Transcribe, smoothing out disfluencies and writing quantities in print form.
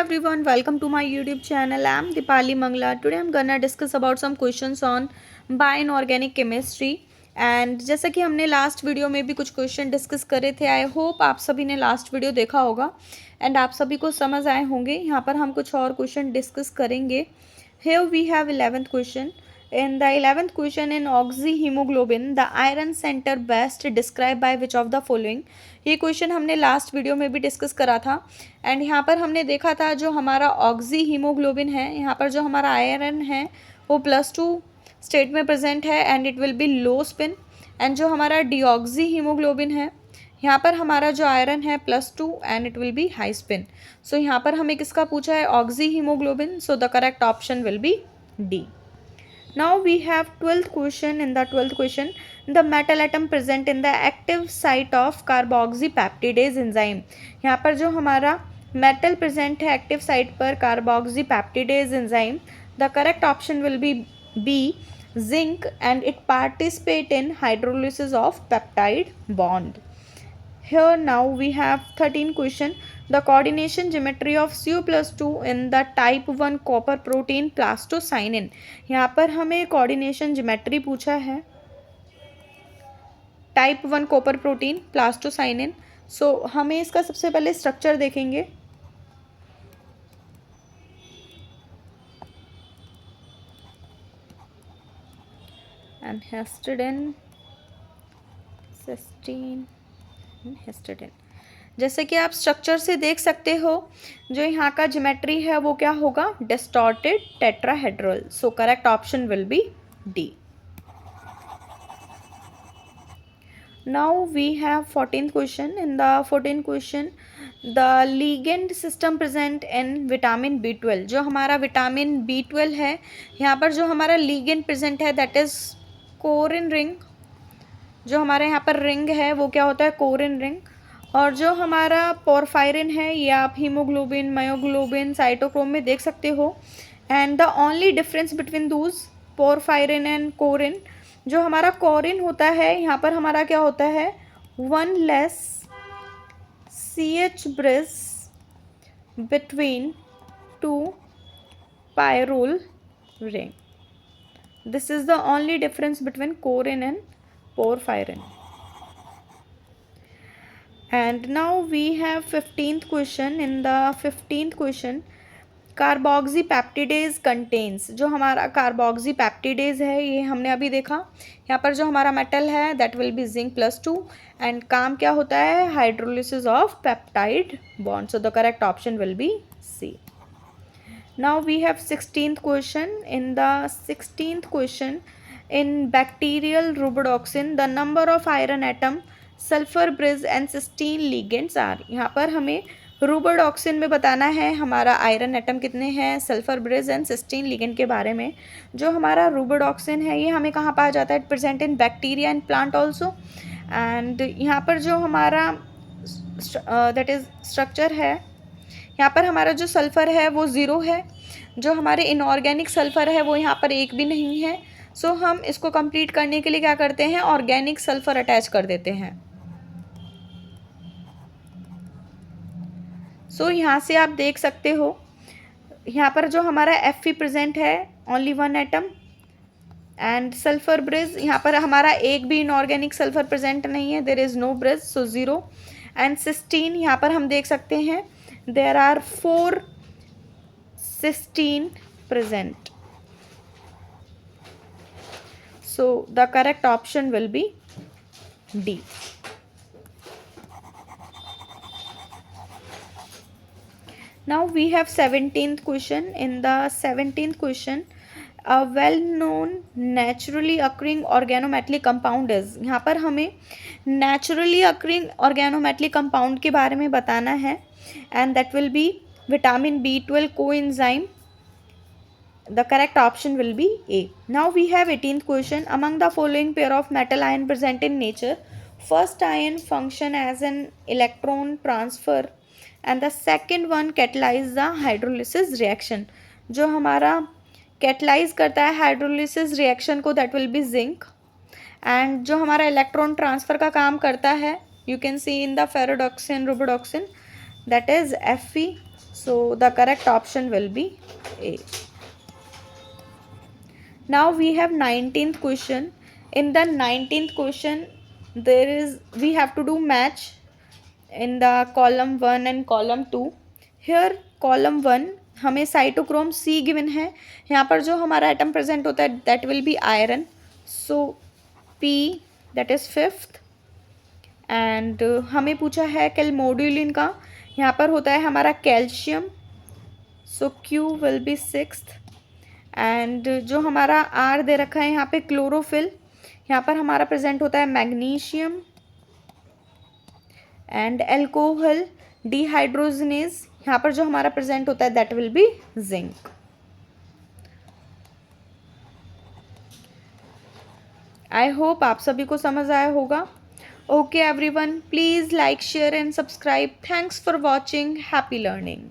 everyone, welcome to my YouTube channel. I am Dipali Mangla. Today I'm gonna discuss about some questions on bioinorganic chemistry. And जैसा कि हमने last video में भी कुछ question discuss करे थे, I hope आप सभी ने लास्ट वीडियो देखा होगा एंड आप सभी को समझ आए होंगे. यहाँ पर हम कुछ और क्वेश्चन डिस्कस करेंगे. Here we have 11th question. In the 11th question, in oxyhemoglobin, the iron center best described by which of the following. ये क्वेश्चन हमने लास्ट वीडियो में भी डिस्कस करा था एंड यहाँ पर हमने देखा था जो हमारा ऑक्सी हीमोग्लोबिन है, यहाँ पर जो हमारा आयरन है वो +2 स्टेट में प्रेजेंट है and it will B low spin. And जो हमारा डीऑक्सी हीमोग्लोबिन है, यहाँ पर हमारा जो आयरन है +2 and it will be high spin. So यहाँ पर हमें किसका पूछा है? Oxyhaemoglobin. So the correct option will be D. Now we have 12th question. In the 12th question, the metal atom present in the active site of carboxypeptidase enzyme. यहाँ पर जो हमारा metal present है active site पर carboxypeptidase enzyme, the correct option will be B, zinc, and it participate in hydrolysis of peptide bond. Here now we have 13 question. The coordination geometry of Cu+2 in the type 1 copper protein plastocyanin. यहाँ पर हमें coordination geometry पूछा है type 1 copper protein plastocyanin. So हमें इसका सबसे पहले structure देखेंगे. And histidine, cysteine, histidine. जैसे कि आप स्ट्रक्चर से देख सकते हो, जो यहाँ का ज्योमेट्री है वो क्या होगा? Distorted tetrahedral. So correct option will be D. Now we have 14th question. In the 14th question, the ligand system present in vitamin B12. जो हमारा विटामिन B12 है, यहाँ पर जो हमारा लीगेंड प्रेजेंट है दैट इज कोरिन रिंग. जो हमारे यहाँ पर रिंग है वो क्या होता है? कोरिन रिंग. और जो हमारा पोरफायरिन है, ये आप हीमोग्लोबिन, मायोग्लोबिन, साइटोक्रोम में देख सकते हो. And the only difference between those porphyrin and corrin, जो हमारा कोरिन होता है यहाँ पर हमारा क्या होता है? 1 less CH bridge between 2 pyrrole ring. This is the only difference between corrin and porphyrin. And now we have 15th question. In the 15th question, carboxypeptidase contains. जो हमारा carboxypeptidase है ये हमने अभी देखा. यहाँ पर जो हमारा मेटल है that will be zinc +2 and काम क्या होता है? hydrolysis of peptide bond. So the correct option will be C. Now we have 16th question. In the 16th question, in bacterial rhodopsin, the number of iron atom, sulfur bridge and cysteine ligands are. यहाँ पर हमें रूबोडॉक्सिन में बताना है हमारा iron atom कितने हैं, sulphur bridge and cysteine ligand के बारे में. जो हमारा रूबोडॉक्सिन है ये हमें कहाँ पाया जाता है? It present in bacteria and plant also. And यहाँ पर जो हमारा दैट इज स्ट्रक्चर है, यहाँ पर हमारा जो सल्फर है वो 0 है. जो हमारे इनऑर्गेनिक सल्फर है वो यहाँ पर एक भी नहीं है. सो हम इसको कंप्लीट करने के लिए क्या करते हैं? ऑर्गेनिक सल्फर अटैच कर देते हैं. सो यहाँ से आप देख सकते हो, यहाँ पर जो हमारा Fe प्रेजेंट है only 1 atom. And sulphur bridge, यहाँ पर हमारा एक भी इनऑर्गेनिक सल्फर प्रेजेंट नहीं है, there is no bridge, so 0. And cysteine, यहाँ पर हम देख सकते हैं there are 4 cysteine present. So the correct option will be D. Now we have 17th question. In the 17th question, a well-known naturally occurring organometallic compound is. यहाँ पर हमें naturally occurring organometallic compound के बारे में बताना है and that will be vitamin B12 coenzyme. The correct option will be A. Now we have 18th question. Among the following pair of metal ion present in nature, first ion function as an electron transfer and the second one catalyze the hydrolysis reaction. जो हमारा catalyze करता है hydrolysis reaction को that will be zinc. and जो हमारा electron transfer का काम करता है you can see in the ferredoxin, rhodopsin, that is Fe. So the correct option will be A. Now we have 19th question. In the 19th question we have to do match in the column 1 and column 2. Here column 1 हमें cytochrome C given है. यहाँ पर जो हमारा atom present होता है that will be iron. So P that is 5th. And हमें पूछा है कैलमोड्यूलिन का. यहाँ पर होता है हमारा calcium. So Q will be 6th. And जो हमारा R दे रखा है यहाँ पे क्लोरोफिल. यहाँ पर हमारा प्रेजेंट होता है मैग्नीशियम. एंड एल्कोहल डिहाइड्रोजनेज यहाँ पर जो हमारा प्रेजेंट होता है that will be zinc. I hope आप सभी को समझ आया होगा. Okay everyone, please like share and subscribe. Thanks for watching. Happy learning.